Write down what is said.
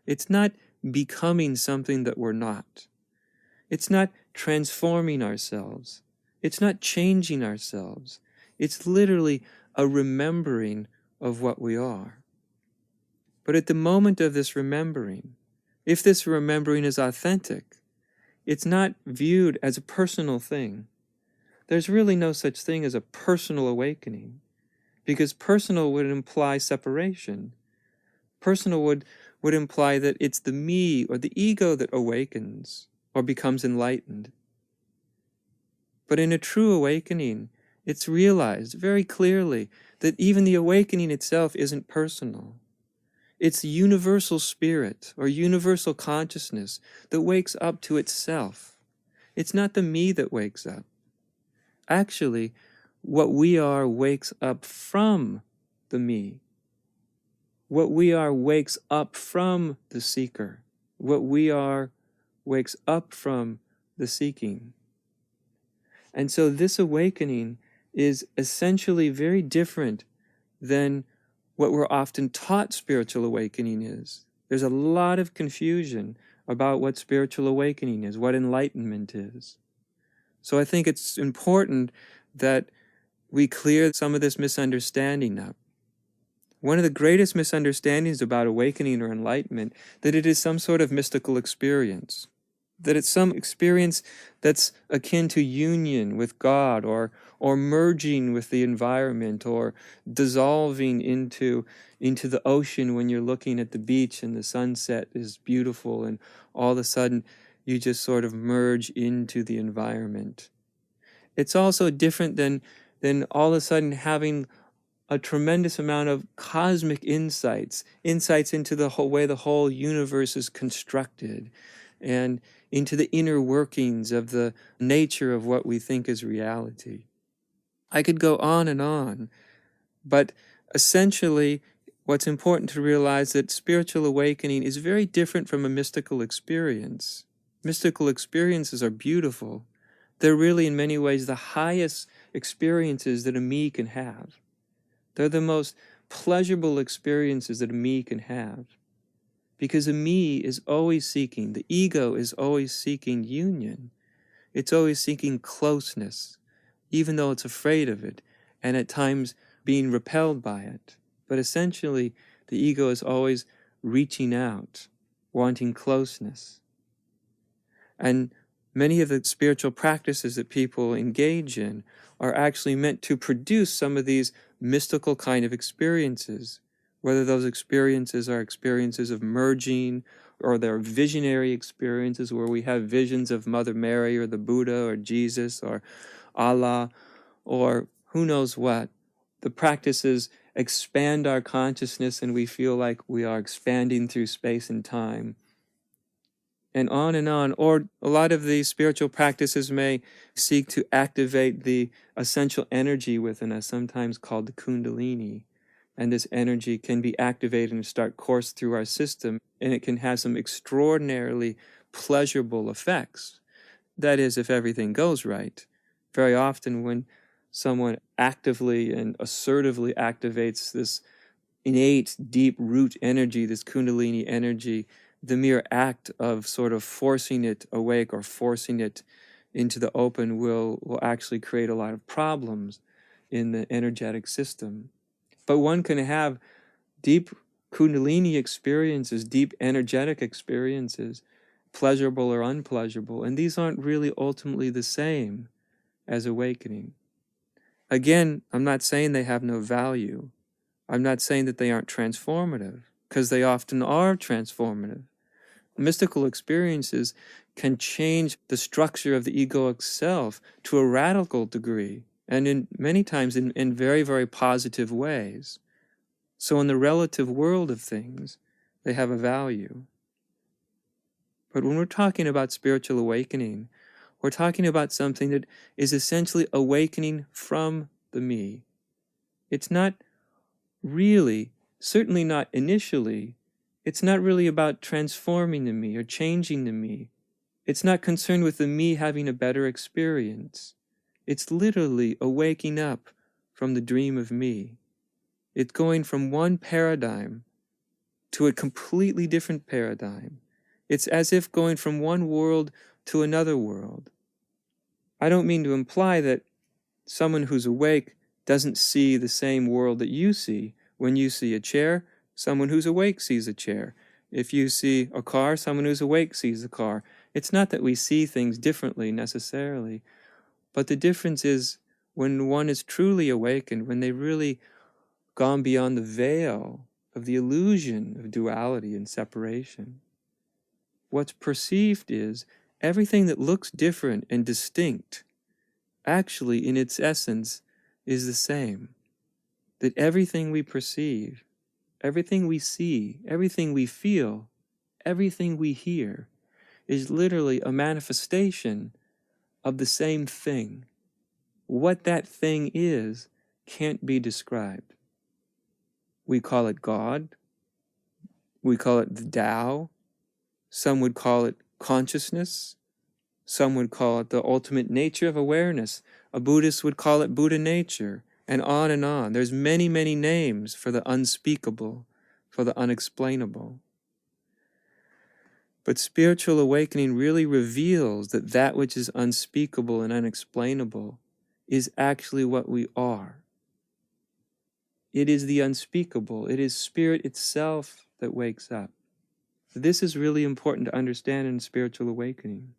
It's not becoming something that we're not. It's not transforming ourselves. It's not changing ourselves. It's literally a remembering of what we are. But at the moment of this remembering, if this remembering is authentic, it's not viewed as a personal thing. There's really no such thing as a personal awakening, because personal would imply separation. Personal would imply that it's the me or the ego that awakens or becomes enlightened. But in a true awakening, it's realized very clearly that even the awakening itself isn't personal. It's the universal spirit or universal consciousness that wakes up to itself. It's not the me that wakes up. Actually, what we are wakes up from the me. What we are wakes up from the seeker. What we are wakes up from the seeking. And so this awakening is essentially very different than what we're often taught spiritual awakening is. There's a lot of confusion about what spiritual awakening is, what enlightenment is. So I think it's important that we clear some of this misunderstanding up. One of the greatest misunderstandings about awakening or enlightenment, that it is some sort of mystical experience, that it's some experience that's akin to union with God, or merging with the environment, or dissolving into the ocean when you're looking at the beach and the sunset is beautiful and all of a sudden you just sort of merge into the environment. It's also different than all of a sudden having a tremendous amount of cosmic insights into the whole way the whole universe is constructed, and into the inner workings of the nature of what we think is reality. I could go on, but essentially what's important to realize that spiritual awakening is very different from a mystical experience. Mystical experiences are beautiful. They're really in many ways the highest experiences that a me can have. They're the most pleasurable experiences that a me can have. Because a me is always seeking, the ego is always seeking union. It's always seeking closeness, even though it's afraid of it, and at times being repelled by it. But essentially, the ego is always reaching out, wanting closeness. And many of the spiritual practices that people engage in are actually meant to produce some of these mystical kind of experiences, whether those experiences are experiences of merging, or they're visionary experiences where we have visions of Mother Mary or the Buddha or Jesus or Allah or who knows what. The practices expand our consciousness and we feel like we are expanding through space and time. And on. Or a lot of these spiritual practices may seek to activate the essential energy within us, sometimes called the Kundalini. And this energy can be activated and start course through our system, and it can have some extraordinarily pleasurable effects. That is, if everything goes right. Very often when someone actively and assertively activates this innate, deep root energy, this Kundalini energy, the mere act of sort of forcing it awake or forcing it into the open will actually create a lot of problems in the energetic system. But one can have deep Kundalini experiences, deep energetic experiences, pleasurable or unpleasurable, and these aren't really ultimately the same as awakening. Again, I'm not saying they have no value. I'm not saying that they aren't transformative, because they often are transformative. Mystical experiences can change the structure of the egoic self to a radical degree, and in many times in very, very positive ways. So in the relative world of things, they have a value. But when we're talking about spiritual awakening, we're talking about something that is essentially awakening from the me. It's not really, certainly not initially, it's not really about transforming the me or changing the me. It's not concerned with the me having a better experience. It's literally a waking up from the dream of me. It's going from one paradigm to a completely different paradigm. It's as if going from one world to another world. I don't mean to imply that someone who's awake doesn't see the same world that you see. When you see a chair, someone who's awake sees a chair. If you see a car, someone who's awake sees a car. It's not that we see things differently necessarily, but the difference is when one is truly awakened, when they've really gone beyond the veil of the illusion of duality and separation. What's perceived is everything that looks different and distinct, actually in its essence, is the same. That everything we perceive, everything we see, everything we feel, everything we hear, is literally a manifestation of the same thing. What that thing is can't be described. We call it God. We call it the Tao. Some would call it consciousness. Some would call it the ultimate nature of awareness. A Buddhist would call it Buddha nature, and on and on. There's many, many names for the unspeakable, for the unexplainable. But spiritual awakening really reveals that that which is unspeakable and unexplainable is actually what we are. It is the unspeakable. It is spirit itself that wakes up. This is really important to understand in spiritual awakening.